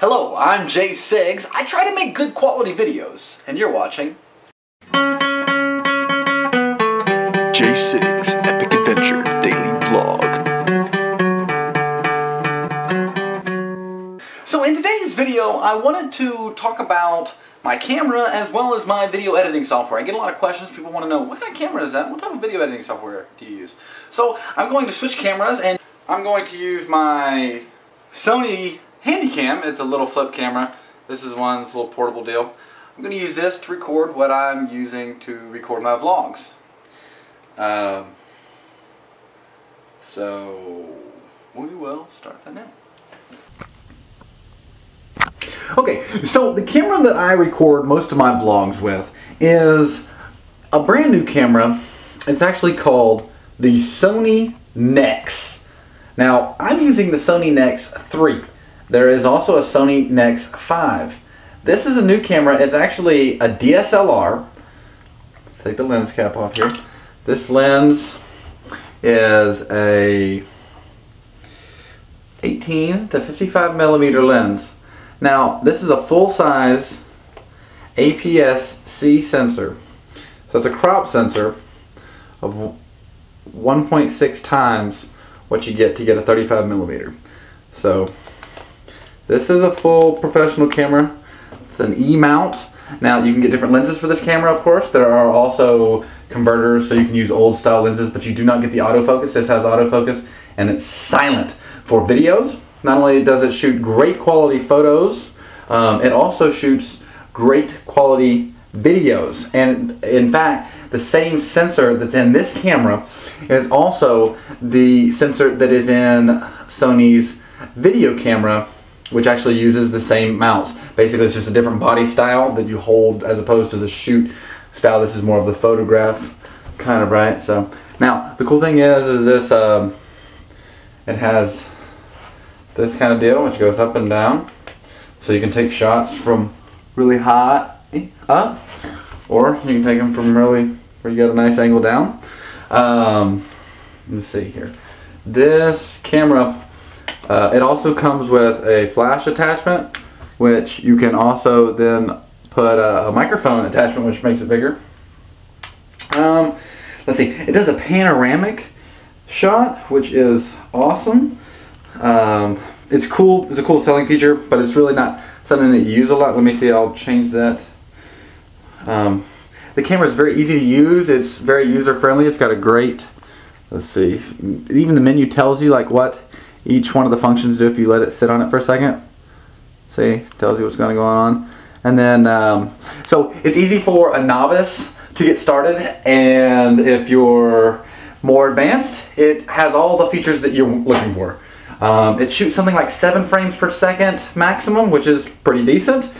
Hello, I'm Jay Siggs. I try to make good quality videos, and you're watching Jay Siggs Epic Adventure Daily Vlog. So in today's video, I wanted to talk about my camera as well as my video editing software. I get a lot of questions. People want to know, what kind of camera is that? What type of video editing software do you use? So I'm going to switch cameras, and I'm going to use my Sony Handycam. It's a little flip camera. This is one, this little portable deal. I'm going to use this to record what I'm using to record my vlogs. So we will start that now. Okay, so the camera that I record most of my vlogs with is a brand new camera. It's actually called the Sony Nex. Now, I'm using the Sony Nex 3. There is also a Sony Nex 5. This is a new camera. It's actually a DSLR. Let's take the lens cap off here. This lens is a 18 to 55 millimeter lens. Now, this is a full-size APS-C sensor. So it's a crop sensor of 1.6 times what you get to get a 35 millimeter. So this is a full professional camera. It's an E-mount. Now you can get different lenses for this camera, of course. There are also converters so you can use old style lenses, but you do not get the autofocus. This has autofocus and it's silent for videos. Not only does it shoot great quality photos, it also shoots great quality videos. And in fact, the same sensor that's in this camera is also the sensor that is in Sony's video camera, which actually uses the same mounts. Basically, it's just a different body style that you hold as opposed to the shoot style. This is more of the photograph kind of, right? So now the cool thing is this it has this kind of deal which goes up and down, so you can take shots from really high up, or you can take them from really where you got a nice angle down. Let's see here. This camera, it also comes with a flash attachment, which you can also then put a microphone attachment, which makes it bigger. Let's see, it does a panoramic shot, which is awesome. It's cool. It's a cool selling feature, but it's really not something that you use a lot. Let me see, I'll change that. The camera is very easy to use. It's very user friendly. It's got a great, let's see, even the menu tells you like what each one of the functions do if you let it sit on it for a second. See, tells you what's going to go on. And then, so it's easy for a novice to get started, and if you're more advanced, it has all the features that you're looking for. It shoots something like 7 frames per second maximum, which is pretty decent.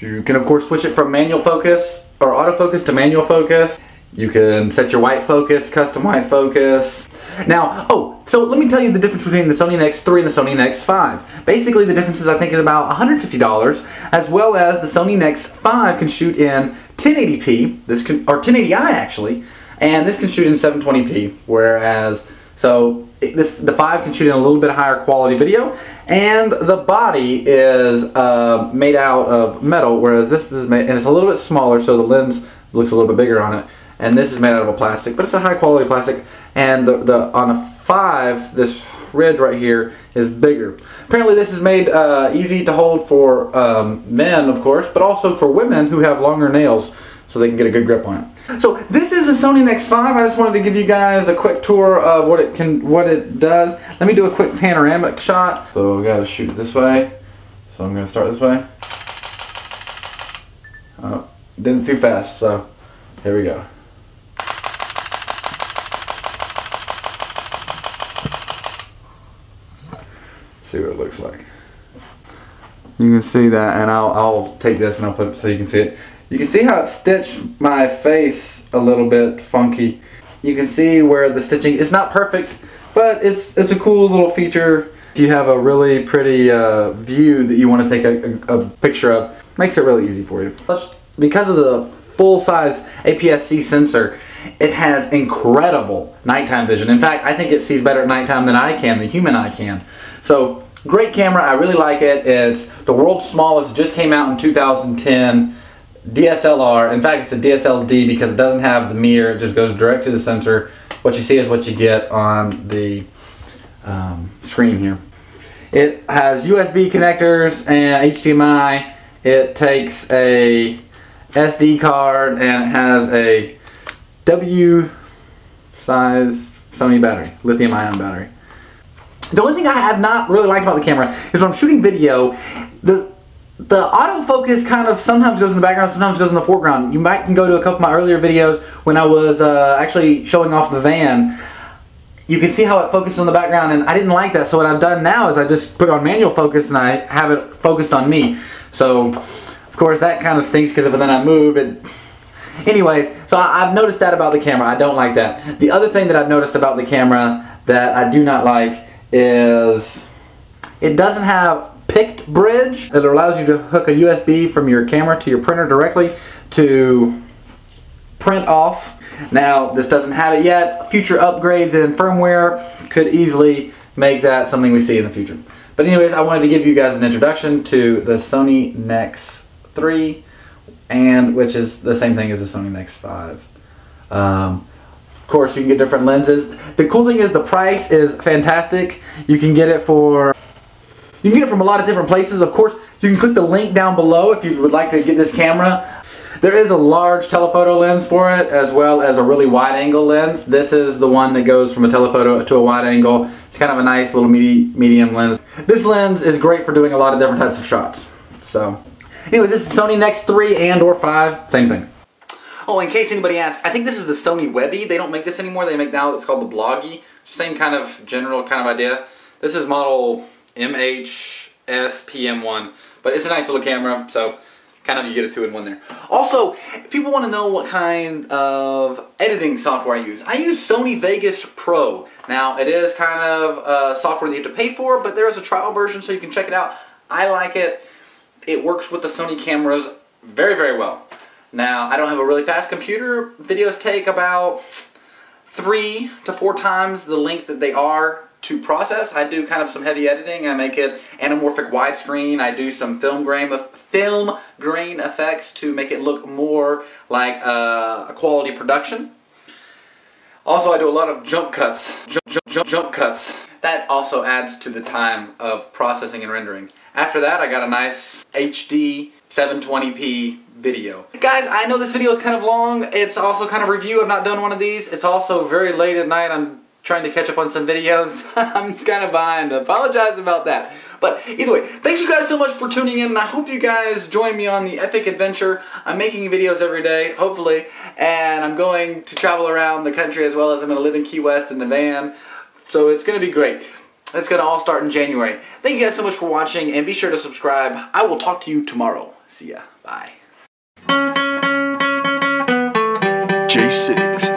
You can of course switch it from manual focus or autofocus to manual focus. You can set your white focus, custom white focus. Now, so let me tell you the difference between the Sony Nex 3 and the Sony Nex 5. Basically the difference is I think is about $150, as well as the Sony Nex 5 can shoot in 1080p, or 1080i actually, and this can shoot in 720p, whereas, the 5 can shoot in a little bit higher quality video, and the body is made out of metal, whereas this is made, and it's a little bit smaller, so the lens looks a little bit bigger on it, and this is made out of a plastic, but it's a high quality plastic, and on a 5, this ridge right here is bigger. Apparently this is made easy to hold for men, of course, but also for women who have longer nails, so they can get a good grip on it. So this is the Sony Nex 5. I just wanted to give you guys a quick tour of what it does. Let me do a quick panoramic shot. So we gotta shoot it this way. So I'm gonna start this way. Oh, did it too fast, so here we go. See what it looks like. You can see that, and I'll take this and I'll put it so you can see it. You can see how it stitched my face a little bit funky. You can see where the stitching is not perfect, but it's a cool little feature. If you have a really pretty view that you want to take a picture of, makes it really easy for you. Because of the full-size APS-C sensor, it has incredible nighttime vision. In fact, I think it sees better at nighttime than I can, the human eye can. So Great camera, I really like it. It's the world's smallest, just came out in 2010 DSLR. In fact, it's a DSLD because it doesn't have the mirror, it just goes direct to the sensor. What you see is what you get on the screen here. It has USB connectors and HDMI. It takes a SD card and it has a W size Sony battery, lithium ion battery. The only thing I have not really liked about the camera is when I'm shooting video, the autofocus kind of sometimes goes in the background, sometimes goes in the foreground. You might can go to a couple of my earlier videos when I was actually showing off the van. You can see how it focused on the background, and I didn't like that. So what I've done now is I just put on manual focus and I have it focused on me. So of course that kind of stinks because if then I move it. Anyways, so I've noticed that about the camera. I don't like that. The other thing that I've noticed about the camera that I do not like is it doesn't have picked bridge. It allows you to hook a USB from your camera to your printer directly to print off. Now this doesn't have it yet. Future upgrades in firmware could easily make that something we see in the future. But anyways, I wanted to give you guys an introduction to the Sony Nex 3, and which is the same thing as the Sony Nex 5. Of course, you can get different lenses. The cool thing is the price is fantastic. You can get it from a lot of different places. Of course, you can click the link down below if you would like to get this camera. There is a large telephoto lens for it, as well as a really wide angle lens. This is the one that goes from a telephoto to a wide angle. It's kind of a nice little medium lens. This lens is great for doing a lot of different types of shots. So, anyways, this is Sony Nex 3 and or 5, same thing. Oh, in case anybody asks, I think this is the Sony Webby. They don't make this anymore. They make now, it's called the Bloggy. Same kind of general kind of idea. This is model MHS-PM1, but it's a nice little camera, so kind of you get a 2-in-1 there. Also, people want to know what kind of editing software I use. I use Sony Vegas Pro. Now, it is kind of software that you have to pay for, but there is a trial version so you can check it out. I like it. It works with the Sony cameras very, very well. Now, I don't have a really fast computer. Videos take about 3 to 4 times the length that they are to process. I do kind of some heavy editing. I make it anamorphic widescreen. I do some film grain effects to make it look more like a quality production. Also, I do a lot of jump cuts. Jump cuts. That also adds to the time of processing and rendering. After that, I got a nice HD 720p video. Guys, I know this video is kind of long. It's also kind of review. I've not done one of these. It's also very late at night. I'm trying to catch up on some videos. I'm kind of behind. I apologize about that. But either way, thanks you guys so much for tuning in, and I hope you guys join me on the epic adventure. I'm making videos every day, hopefully, and I'm going to travel around the country as well as I'm going to live in Key West in the van. So it's going to be great. It's going to all start in January. Thank you guys so much for watching, and be sure to subscribe. I will talk to you tomorrow. See ya. Bye. J6